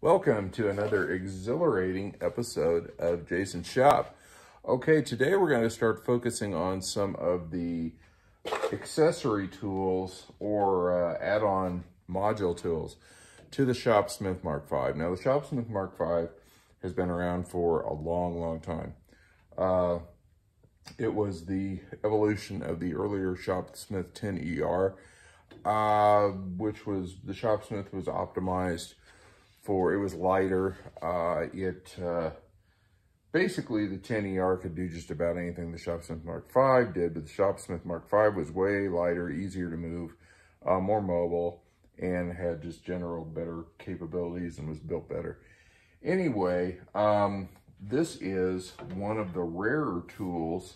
Welcome to another exhilarating episode of Jason's Shop. Okay, today we're going to start focusing on some of the accessory tools or add-on module tools to the Shopsmith Mark V. Now, the Shopsmith Mark V has been around for a long time. It was the evolution of the earlier Shopsmith 10ER, which was, the Shopsmith was optimized for, it was lighter. Basically the 10ER could do just about anything the Shopsmith Mark V did, but the Shopsmith Mark V was way lighter, easier to move, more mobile, and had just general better capabilities and was built better. Anyway, this is one of the rarer tools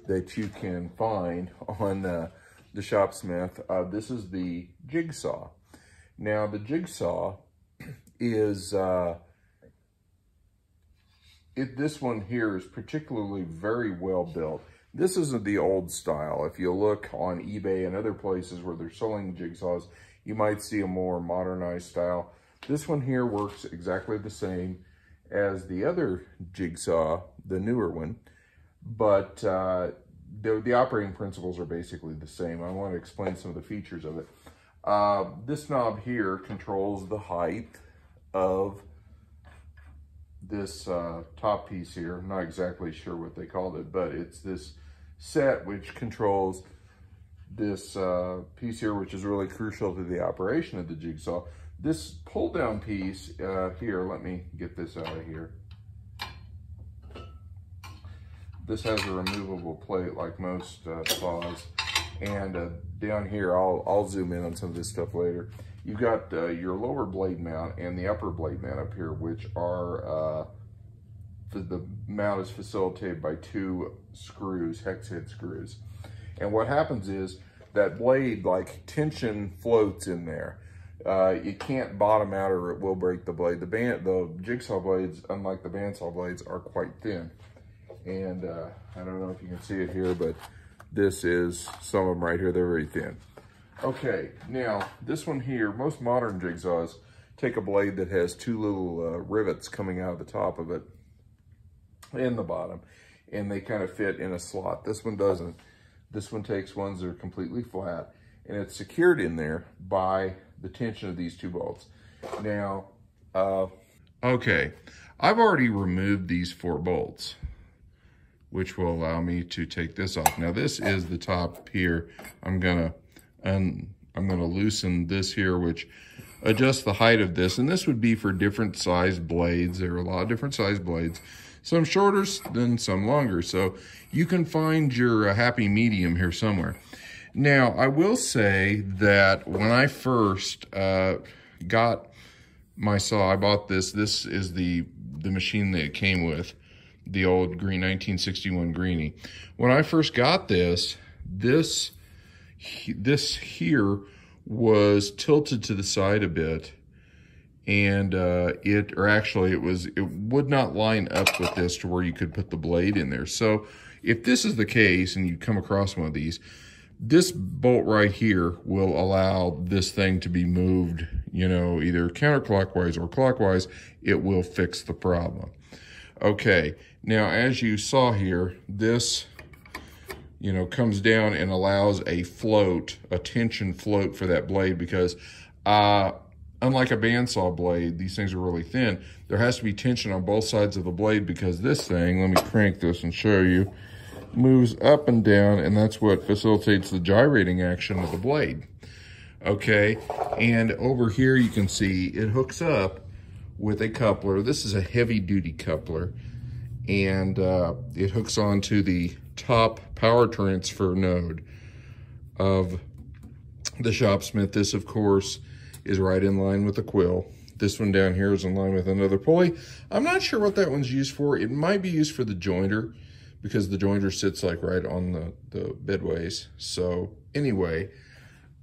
that you can find on the Shopsmith. This is the Jigsaw. Now, the Jigsaw is, this one here is particularly very well built. This isn't the old style. If you look on eBay and other places where they're selling jigsaws, you might see a more modernized style. This one here works exactly the same as the other Jigsaw, the newer one, but the operating principles are basically the same. I want to explain some of the features of it. This knob here controls the height of this top piece here. I'm not exactly sure what they called it, but it's this set which controls this piece here, which is really crucial to the operation of the Jigsaw. This pull down piece here, let me get this out of here. This has a removable plate like most saws. And down here, I'll zoom in on some of this stuff later. You've got your lower blade mount and the upper blade mount up here, which are, the mount is facilitated by two screws, hex head screws. And what happens is that blade, like, tension floats in there. You can't bottom out or it will break the blade. The Jigsaw blades, unlike the Bandsaw blades, are quite thin. And I don't know if you can see it here, but this is some of them right here. They're very thin. Okay, now this one here, most modern jigsaws take a blade that has two little rivets coming out of the top of it and the bottom, and they kind of fit in a slot. This one doesn't. This one takes ones that are completely flat, and it's secured in there by the tension of these two bolts. Now, okay, I've already removed these 4 bolts, which will allow me to take this off. Now, this is the top here. I'm gonna loosen this here, which adjusts the height of this, and this would be for different size blades. There are a lot of different size blades, some shorter than some longer, so you can find your happy medium here somewhere. Now, I will say that when I first got my saw, I bought this. This is the machine that it came with, the old green 1961 Greenie. When I first got this here was tilted to the side a bit, and it would not line up with this to where you could put the blade in there. So if this is the case and you come across one of these, this bolt right here will allow this thing to be moved, you know, either counterclockwise or clockwise. It will fix the problem. Okay, now as you saw here, this, you know, comes down and allows a float, a tension float for that blade, because unlike a bandsaw blade, these things are really thin. There has to be tension on both sides of the blade, because this thing, let me crank this and show you, moves up and down, and that's what facilitates the gyrating action of the blade. Okay, and over here you can see it hooks up with a coupler. This is a heavy duty coupler, and it hooks onto the top power transfer node of the Shopsmith. This, of course, is right in line with the quill. This one down here is in line with another pulley. I'm not sure what that one's used for. It might be used for the jointer, because the jointer sits like right on the bedways. So anyway,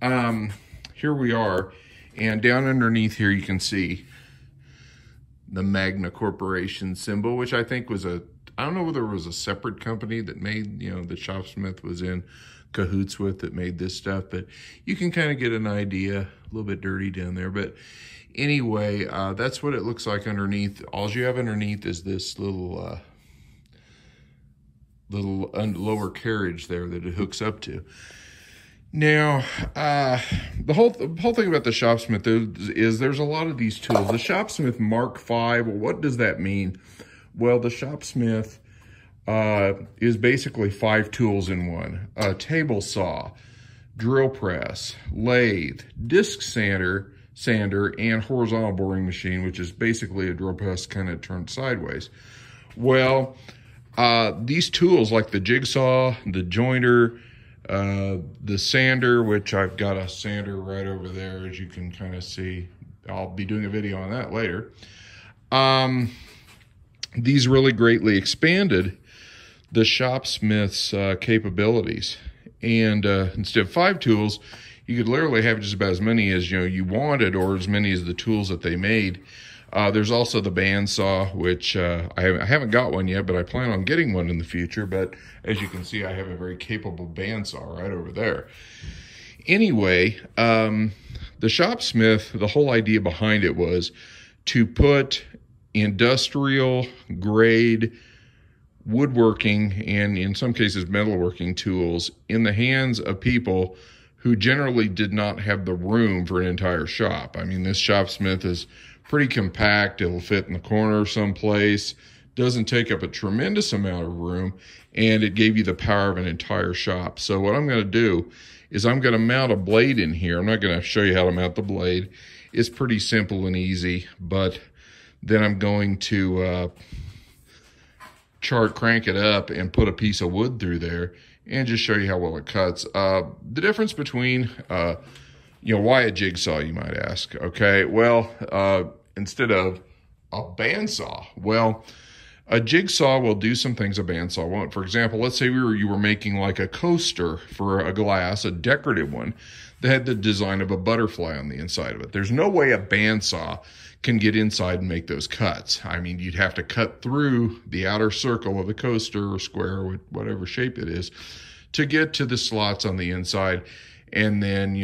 here we are, and down underneath here you can see the Magna Corporation symbol, which I think was I don't know whether it was a separate company that made, you know, the Shopsmith was in cahoots with that made this stuff, but you can kind of get an idea. A little bit dirty down there, but Anyway, that's what it looks like underneath. All you have underneath is this little lower carriage there that it hooks up to. Now, the whole thing about the Shopsmith is there's a lot of these tools. The Shopsmith Mark V, well, what does that mean? Well, the Shopsmith is basically 5 tools in one. A table saw, drill press, lathe, disc sander, and horizontal boring machine, which is basically a drill press kind of turned sideways. Well, these tools like the jigsaw, the jointer, the sander, which I've got a sander right over there, as you can kind of see. I'll be doing a video on that later. These really greatly expanded the Shopsmith's capabilities. And instead of 5 tools, you could literally have just about as many as you wanted, or as many as the tools that they made. There's also the bandsaw, which I haven't got one yet, but I plan on getting one in the future. But as you can see, I have a very capable bandsaw right over there. Anyway, the Shopsmith, the whole idea behind it was to put industrial grade woodworking and in some cases metalworking tools in the hands of people who generally did not have the room for an entire shop. I mean, this Shopsmith is pretty compact. It'll fit in the corner someplace, doesn't take up a tremendous amount of room, and it gave you the power of an entire shop. So what I'm going to do is I'm going to mount a blade in here. I'm not going to show you how to mount the blade. It's pretty simple and easy, but then I'm going to crank it up and put a piece of wood through there and just show you how well it cuts. The difference between, why a jigsaw, you might ask? Okay, well, instead of a bandsaw, well, a jigsaw will do some things a bandsaw won't. For example, let's say you were making like a coaster for a glass, a decorative one, that had the design of a butterfly on the inside of it. There's no way a bandsaw can get inside and make those cuts. I mean, you'd have to cut through the outer circle of the coaster or square or whatever shape it is to get to the slots on the inside and then,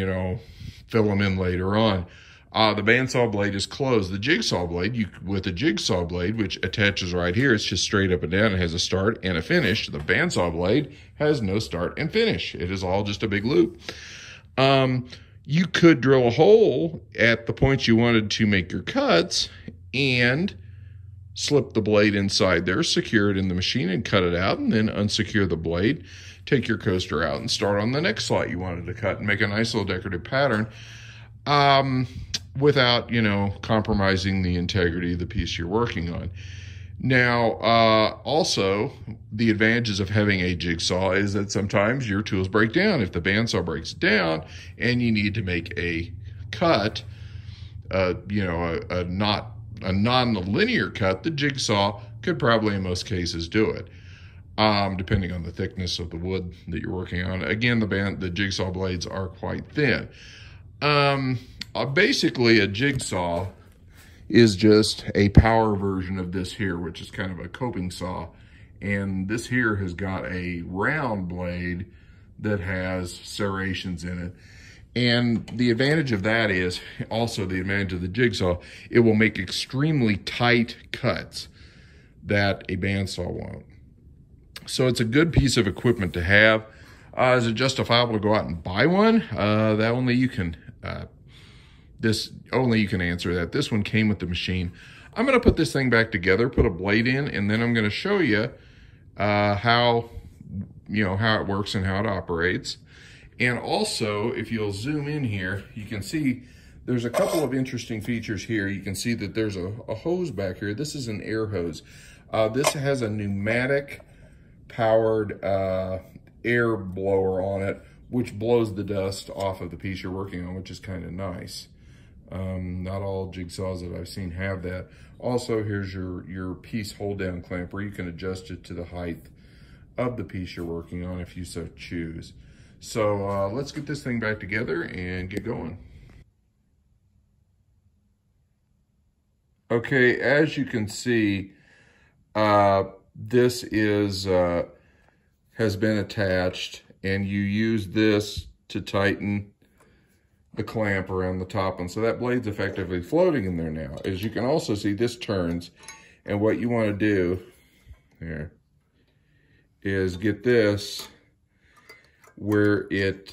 fill them in later on. The bandsaw blade is closed. The jigsaw blade, with a jigsaw blade, which attaches right here, it's just straight up and down. It has a start and a finish. The bandsaw blade has no start and finish. It is all just a big loop. You could drill a hole at the points you wanted to make your cuts and slip the blade inside there, secure it in the machine and cut it out, and then unsecure the blade, take your coaster out and start on the next slot you wanted to cut and make a nice little decorative pattern without, compromising the integrity of the piece you're working on. Now, also, the advantages of having a jigsaw is that sometimes your tools break down. If the bandsaw breaks down and you need to make a cut, a non-linear cut, the jigsaw could probably in most cases do it, depending on the thickness of the wood that you're working on. Again, the jigsaw blades are quite thin. Basically, a jigsaw is just a power version of this here, which is kind of a coping saw. And this here has got a round blade that has serrations in it. And the advantage of that is also the advantage of the jigsaw. It will make extremely tight cuts that a bandsaw won't. So it's a good piece of equipment to have. Is it justifiable to go out and buy one? Only you can answer that. This one came with the machine. I'm going to put this thing back together, put a blade in, and then I'm going to show you how it works and how it operates. And also, if you'll zoom in here, you can see there's a couple of interesting features here. You can see that there's a hose back here. This is an air hose. This has a pneumatic powered air blower on it, which blows the dust off of the piece you're working on, which is kind of nice. Not all jigsaws that I've seen have that. Also, here's your piece hold down clamp where you can adjust it to the height of the piece you're working on if you so choose. So let's get this thing back together and get going. Okay, as you can see, this has been attached, and you use this to tighten the clamp around the top one. So that blade's effectively floating in there now. As you can also see, this turns, and what you want to do here is get this where it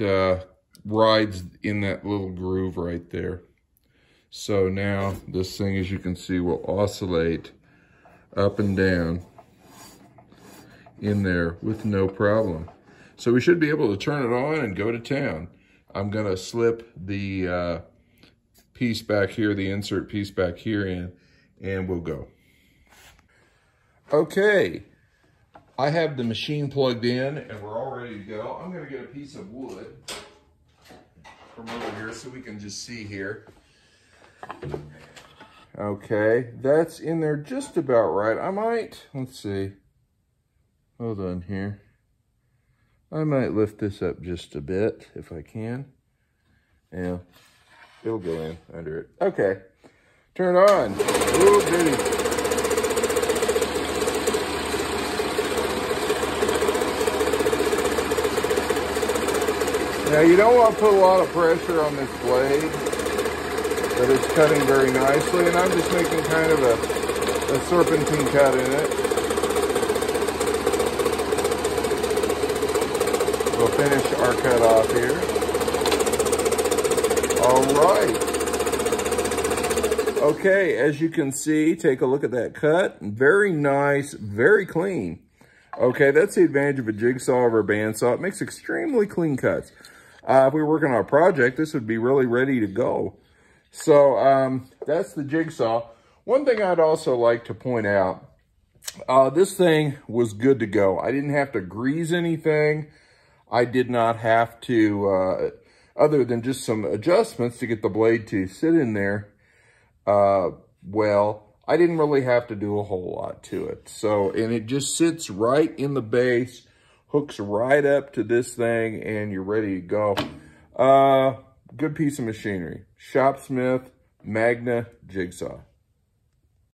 rides in that little groove right there. So now this thing, as you can see, will oscillate up and down in there with no problem. So we should be able to turn it on and go to town. I'm gonna slip the piece back here, the insert piece back here in, and we'll go. Okay, I have the machine plugged in and we're all ready to go. I'm gonna get a piece of wood from over here so we can just see here. Okay, that's in there just about right. I might, let's see. Hold on here. I might lift this up just a bit if I can. Yeah, it'll go in under it. Okay, turn it on. Ooh, goody. Now you don't want to put a lot of pressure on this blade, but it's cutting very nicely, and I'm just making kind of a serpentine cut in it. We'll finish our cut off here. All right. Okay, as you can see, take a look at that cut. Very nice, very clean. Okay, that's the advantage of a jigsaw over a bandsaw. It makes extremely clean cuts. If we were working on a project, this would be really ready to go. So that's the jigsaw. One thing I'd also like to point out, this thing was good to go. I didn't have to grease anything. I did not have to, other than just some adjustments to get the blade to sit in there well, I didn't really have to do a whole lot to it. So, and it just sits right in the base, hooks right up to this thing, and you're ready to go. Good piece of machinery. Shopsmith Magna Jigsaw.